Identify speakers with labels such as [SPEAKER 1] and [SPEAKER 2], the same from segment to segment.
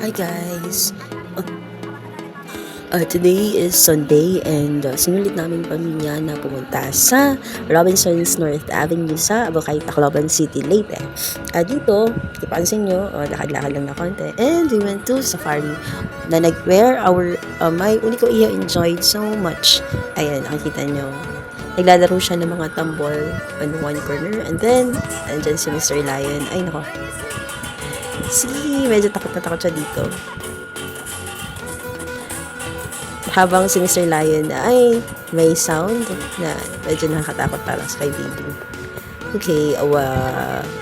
[SPEAKER 1] Hi guys! Today is Sunday and sinulit namin pamilya na pumunta sa Robinsons North Avenue sa Abukay, Tacloban City, Leyte. Dito, ipansin nyo, lakad-lakad lang na konti. And we went to safari na where our my Unico Iya enjoyed so much. Ayan, nakikita nyo. Naglalaro siya ng mga tambol on one corner. And then, andyan si Mr. Lion. Ay, nako. Medyo takot na takot siya dito. Habang si Mr. Lion ay may sound na medyo nakakatakot para sa kay baby. Okay,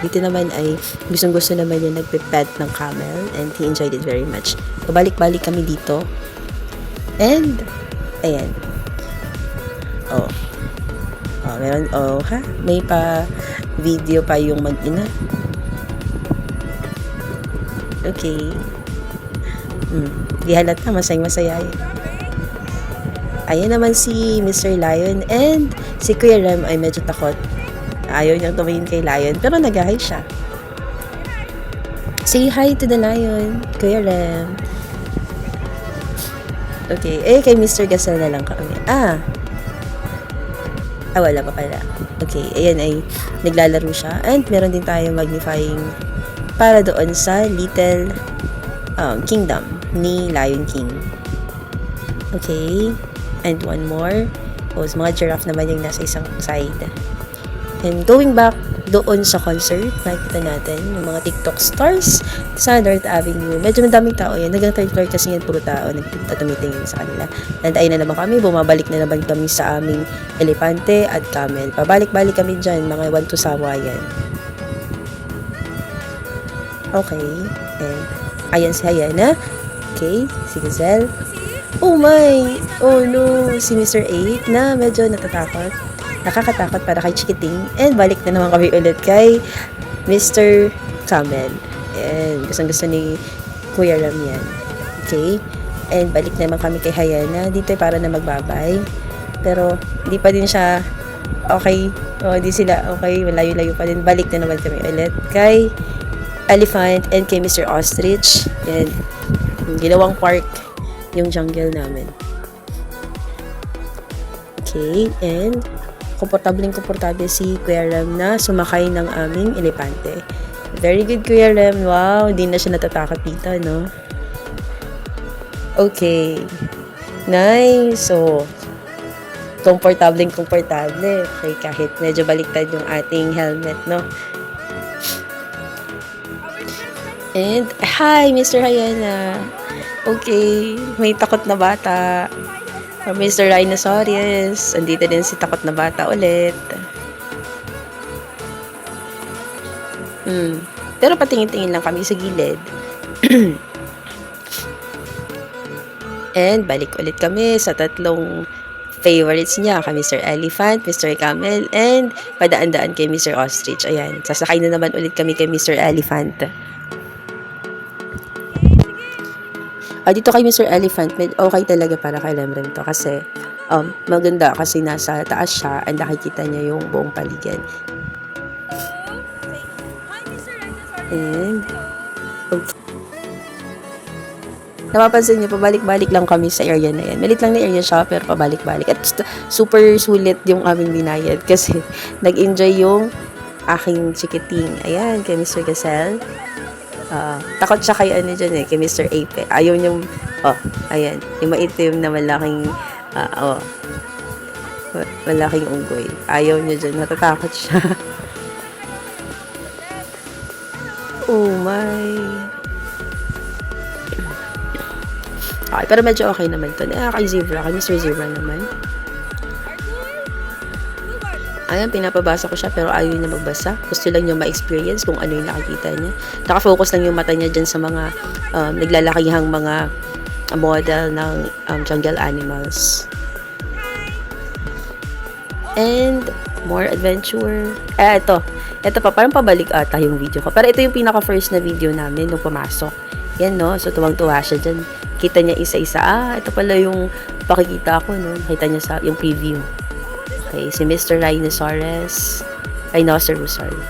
[SPEAKER 1] dito naman ay gustong-gusto naman yung nagpipet ng camel and he enjoyed it very much. Pabalik-balik kami dito. And, ayan. Meron, may pa video pa yung mag-ina. Okay. Di halata, masaya-masaya yun. Ayan naman si Mr. Lion and si Kuya Rem ay medyo takot. Ayaw niyang tumingin kay Lion pero nag-hi siya. Say hi to the Lion, Kuya Rem. Okay, kay Mr. Gazelle na lang kami. Wala pa pala. Okay, ayan ay naglalaro siya and meron din tayong magnifying para doon sa Little Kingdom ni Lion King. Okay. And one more. Mga giraffe naman yung nasa isang side. And going back doon sa concert, nakikita natin yung mga TikTok stars sa North Avenue. Medyo madaming tao yan. Hanggang third floor kasi yan, puro tao tumitingin sa kanila. And ayun na naman kami, bumabalik na naman kami sa aming elepante at camel. Pabalik-balik kami dyan, mga 1 to Sawayan. Okay. And ayan si Hayana. Okay, si Gazelle. Oh my! Oh no! Si Mr. 8 na medyo nakakatakot para kay Chikiting. And balik na naman kami ulit kay Mr. Camel. And gusto ni Kuya Ram yan. Okay? And balik na naman kami kay Hayana. Dito para na magbabay. Pero hindi pa din siya okay. Hindi sila okay. Malayo-layo pa din. Balik na naman kami ulit kay Elephant and kay Mr. Ostrich. And ginawang park yung jungle namin. Okay, and komportable si Kuya Rem na sumakay ng aming elepante. Very good, Kuya Rem. Wow, hindi na siya natatakot dito, no? Okay. Nice. So, komportable. Okay, kahit medyo baliktad yung ating helmet, no? And, hi, Mr. Hayana. Okay, may takot na bata. Mr. Rhinoceros. Andito din si takot na bata ulit. Pero patingin-tingin lang kami sa gilid. And balik ulit kami sa tatlong favorites niya. Kay Mr. Elephant, Mr. Camel, and padaan-daan kay Mr. Ostrich. Ayan, sasakay na naman ulit kami kay Mr. Elephant. Dito kay Mr. Elephant, okay talaga para kay Lemrem to kasi maganda kasi nasa taas siya and nakikita niya yung buong paligid. And okay. Napapansin niyo, pabalik-balik lang kami sa area na yan. Malit lang na area siya pero pabalik-balik. At super sulit yung aming binayad kasi nag-enjoy yung aking Chikiting. Ayan, kay Mr. Gazelle. Takot siya kay kay Mr. Ape. Ayaw niyang, ayan, yung maitim na malaking unggoy. Ayaw niya dyan, natatakot siya. Oh my. Okay, pero medyo okay naman to. Kay Mr. Zebra naman. Ayan, pinapabasa ko siya pero ayaw niya magbasa. Gusto lang niya ma-experience kung ano yung nakikita niya. Nakafocus lang yung mata niya dyan sa mga naglalakihang mga model ng jungle animals. And more adventure. Ito pa, parang pabalik ata yung video ko. Pero ito yung pinaka-first na video namin nung pumasok. Yan, no? So, tuwang-tuwa siya dyan. Kita niya isa-isa. Ito pala yung pakikita ko, no? Kita niya sa yung preview. Okay, si Mr. Rhinoceros, sorry.